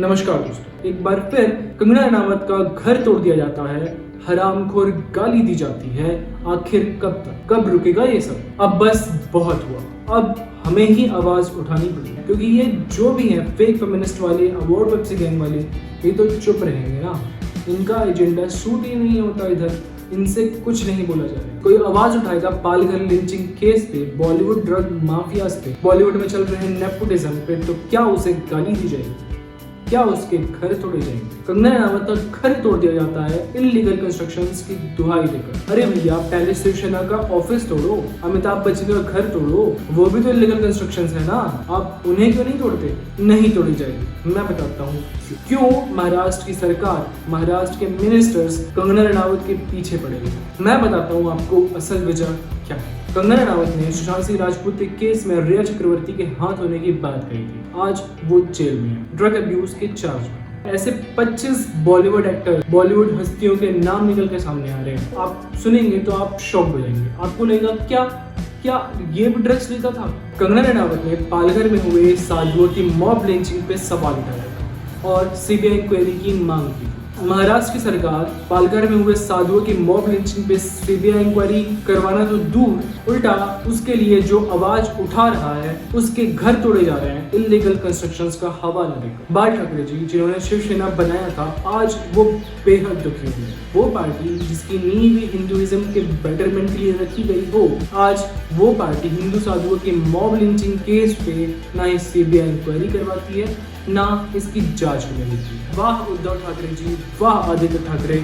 नमस्कार दोस्तों, एक बार फिर कंगना रनावत का घर तोड़ दिया जाता है, हरामखोर गाली दी जाती है। आखिर कब तक, कब रुकेगा ये सब? अब बस बहुत हुआ, अब हमें ही आवाज उठानी पड़ेगी, क्योंकि ये जो भी है फेक फेमिनिस्ट वाले, अवार्ड वेब गैंग वाले, ये तो चुप रहेंगे ना। इनका एजेंडा सूट ही नहीं होता इधर, इनसे कुछ नहीं बोला जा रहा। कोई आवाज उठाएगा पालघर लिंचिंग केस पे, बॉलीवुड ड्रग माफियाज पे, बॉलीवुड में चल रहे नेपोटिज्म पे, तो क्या उसे गाली दी जाएगी? क्या उसके घर तोड़े जाएंगे? कंगना रनावत का घर तोड़ दिया जाता है इलीगल कंस्ट्रक्शंस की दुहाई देकर। अरे भैया, पहले शिवसेना का ऑफिस तोड़ो, अमिताभ बच्चन का घर तोड़ो, वो भी तो इलीगल कंस्ट्रक्शंस है ना। आप उन्हें क्यों नहीं तोड़ते? नहीं तोड़ी जाएगी। मैं बताता हूँ क्यों महाराष्ट्र की सरकार, महाराष्ट्र के मिनिस्टर्स कंगना रनावत के पीछे पड़े हैं। मैं बताता हूँ आपको असल वजह क्या है। कंगना रनावत ने सुशांत सिंह राजपूत के केस में रिया चक्रवर्ती के हाथ होने की बात कही थी। आज वो जेल में है, ड्रग अब्यूज के चार्ज में। ऐसे 25 बॉलीवुड एक्टर, बॉलीवुड हस्तियों के नाम निकल के सामने आ रहे हैं। आप सुनेंगे तो आप शॉक हो जाएंगे। आपको लगेगा क्या ये भी ड्रग्स लेता था? कंगना रनावत ने पालघर में हुए साधुओं की मॉब लिंचिंग पे सवाल उठाया था और सीबीआई इंक्वायरी की मांग की। महाराष्ट्र की सरकार पालघर में हुए साधुओं की मॉब लिंचिंग पे सीबीआई इंक्वायरी करवाना तो दूर, उल्टा उसके लिए जो आवाज उठा रहा है उसके घर तोड़े जा रहे हैं इलीगल कंस्ट्रक्शंस का हवाला देकर। बाल ठाकरे जी, जिन्होंने शिवसेना बनाया था, आज वो बेहद दुखी हुए। वो पार्टी जिसकी नींव भी हिंदुइज्म के बेटरमेंट के लिए रखी गई हो, आज वो पार्टी हिंदू साधुओं की मॉब लिंचिंग केस पे ना ही सीबीआई इंक्वायरी करवाती है, ना इसकी जांच होने देती है। वाह उद्धव ठाकरे जी, वाह आदित्य ठाकरे,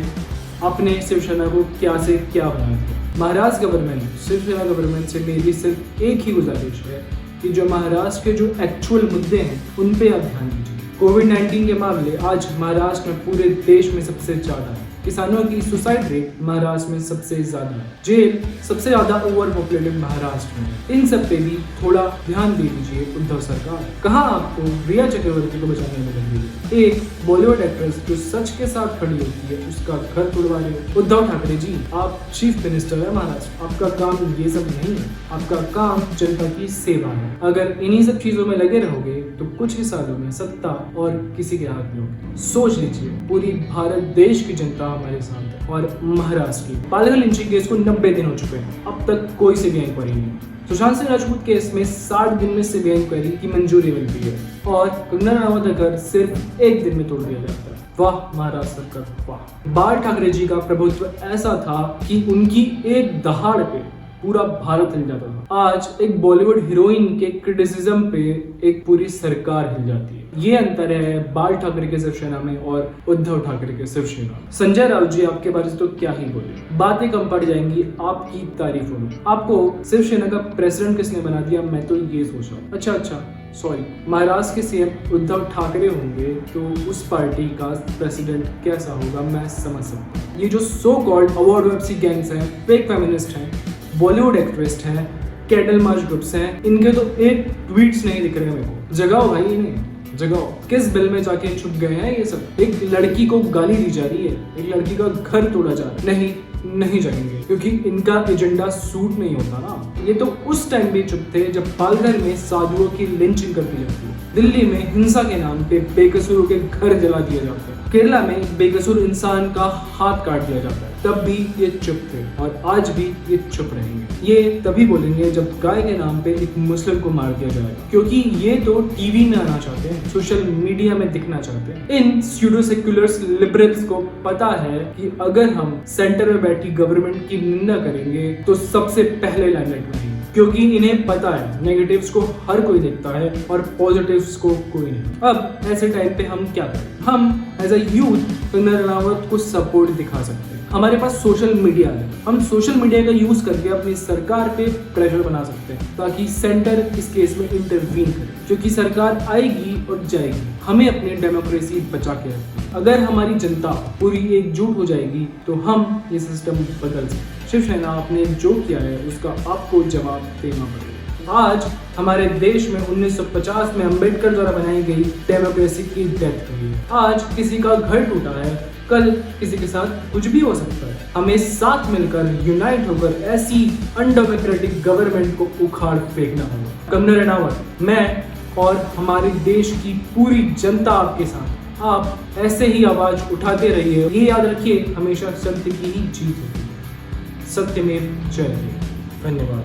अपने शिवसेना को क्या से क्या बना दिया। महाराष्ट्र गवर्नमेंट, शिवसेना गवर्नमेंट से मेरी सिर्फ एक ही गुजारिश है कि जो महाराष्ट्र के जो एक्चुअल मुद्दे हैं उन पे आप ध्यान दीजिए। कोविड-19 के मामले आज महाराष्ट्र में पूरे देश में सबसे ज्यादा है। किसानों की सुसाइड रेट महाराष्ट्र में सबसे ज्यादा है। जेल सबसे ज्यादा ओवर पॉपुलेटेड महाराष्ट्र में। इन सब पे भी थोड़ा ध्यान दे दीजिए उद्धव सरकार। कहाँ आपको रिया चक्रवर्ती को बचाने में लगी है? एक बॉलीवुड एक्ट्रेस जो सच के साथ खड़ी होती है, उसका घर तोड़वा रहे हो। उद्धव ठाकरे जी, आप चीफ मिनिस्टर है महाराष्ट्र, आपका काम ये सब नहीं है। आपका काम जनता की सेवा है। अगर इन्हीं सब चीजों में लगे रहोगे तो कुछ ही सालों में सत्ता और किसी के हाथ में होगी। सोच लीजिए, पूरी भारत देश की जनता हमारे साथ है। और महाराष्ट्र की पालघर लिंचिंग केस को 90 दिन हो चुके हैं, अब तक कोई सीबीआई इंक्वायरी नहीं। सुशांत सिंह राजपूत केस में 60 दिन में सीबीआई इंक्वायरी की मंजूरी मिलती है और कंगना रनावत का घर सिर्फ 1 दिन में तोड़ दिया जाता है। वाह महाराष्ट्र सरकार, वाह। बाल ठाकरे जी का प्रभुत्व ऐसा था कि उनकी एक दहाड़ पे पूरा भारत हिल जाता था। आज एक बॉलीवुड हीरोइन के क्रिटिसिज्म पे एक पूरी सरकार हिल जाती है। ये अंतर है बाल ठाकरे के शिवसेना में और उद्धव ठाकरे के शिवसेना। संजय राउत जी आपके बारे में तो क्या ही बोले, बातें कम पड़ जाएंगी आपकी तारीफों में। आपको शिवसेना का प्रेसिडेंट किसने बना दिया, मैं तो ये सोच रहा हूँ। अच्छा, सॉरी, महाराष्ट्र के सीएम उद्धव ठाकरे होंगे तो उस पार्टी का प्रेसिडेंट कैसा होगा मैं समझ सकता हूँ। ये जो so called award web gangs हैं, फेक फेमिनिस्ट हैं, बॉलीवुड एक्ट्रेस हैं, कैटल मार्च ग्रुप्स हैं, इनके तो एक ट्वीट्स नहीं दिख रहे मेरे को। जगाओ भाई इन्हें, जगाओ। किस बिल में जाके छुप गए हैं ये सब? एक लड़की को गाली दी जा रही है, एक लड़की का घर तोड़ा जा रहा है। नहीं जाएंगे, क्योंकि इनका एजेंडा सूट नहीं होता ना। ये तो उस टाइम भी चुप थे जब पालघर में साधुओं की लिंचिंग कर दी जाती है, दिल्ली में हिंसा के नाम पे बेकसूरों के घर जला दिए जाते हैं, केरला में बेकसूर इंसान का हाथ काट दिया जाता है, तब भी ये चुप थे और आज भी ये चुप रहेंगे। ये तभी बोलेंगे जब गाय के नाम पे एक मुस्लिम को मार दिया जाएगा, क्योंकि ये तो टीवी में आना चाहते हैं, सोशल मीडिया में दिखना चाहते हैं। इन स्यूडो सेक्युलर्स लिबरल्स को पता है कि अगर हम सेंटर में बैठी गवर्नमेंट की निंदा करेंगे तो सबसे पहले लाइमलाइट में आएंगे, क्योंकि इन्हें पता है नेगेटिव्स को हर कोई देखता है और पॉजिटिव्स को कोई नहीं। अब ऐसे टाइम पे हम क्या करें? हम as a youth Kangana Ranaut को सपोर्ट दिखा सकते हैं। हमारे पास सोशल मीडिया है, हम सोशल मीडिया का यूज करके अपनी सरकार पे प्रेशर बना सकते हैं ताकि सेंटर इस केस में इंटरवीन करे, क्योंकि सरकार आएगी और जाएगी, हमें अपनी डेमोक्रेसी बचा के रखनी। अगर हमारी जनता पूरी एकजुट हो जाएगी तो हम ये सिस्टम बदल सकते। शिवसेना आपने जो किया है उसका आपको जवाब देना पड़ेगा। आज हमारे देश में 1950 में अंबेडकर द्वारा बनाई गई डेमोक्रेसी की डेथ हुई है। आज किसी का घर टूटा है, कल किसी के साथ कुछ भी हो सकता है। हमें साथ मिलकर यूनाइट होकर ऐसी अनडेमोक्रेटिक गवर्नमेंट को उखाड़ फेंकना होगा। कंगना रनावत, मैं और हमारे देश की पूरी जनता आपके साथ आप ऐसे ही आवाज उठाते रहिए। ये याद रखिए, हमेशा सत्य की ही जीत होती है। सत्यमेव जयते। धन्यवाद।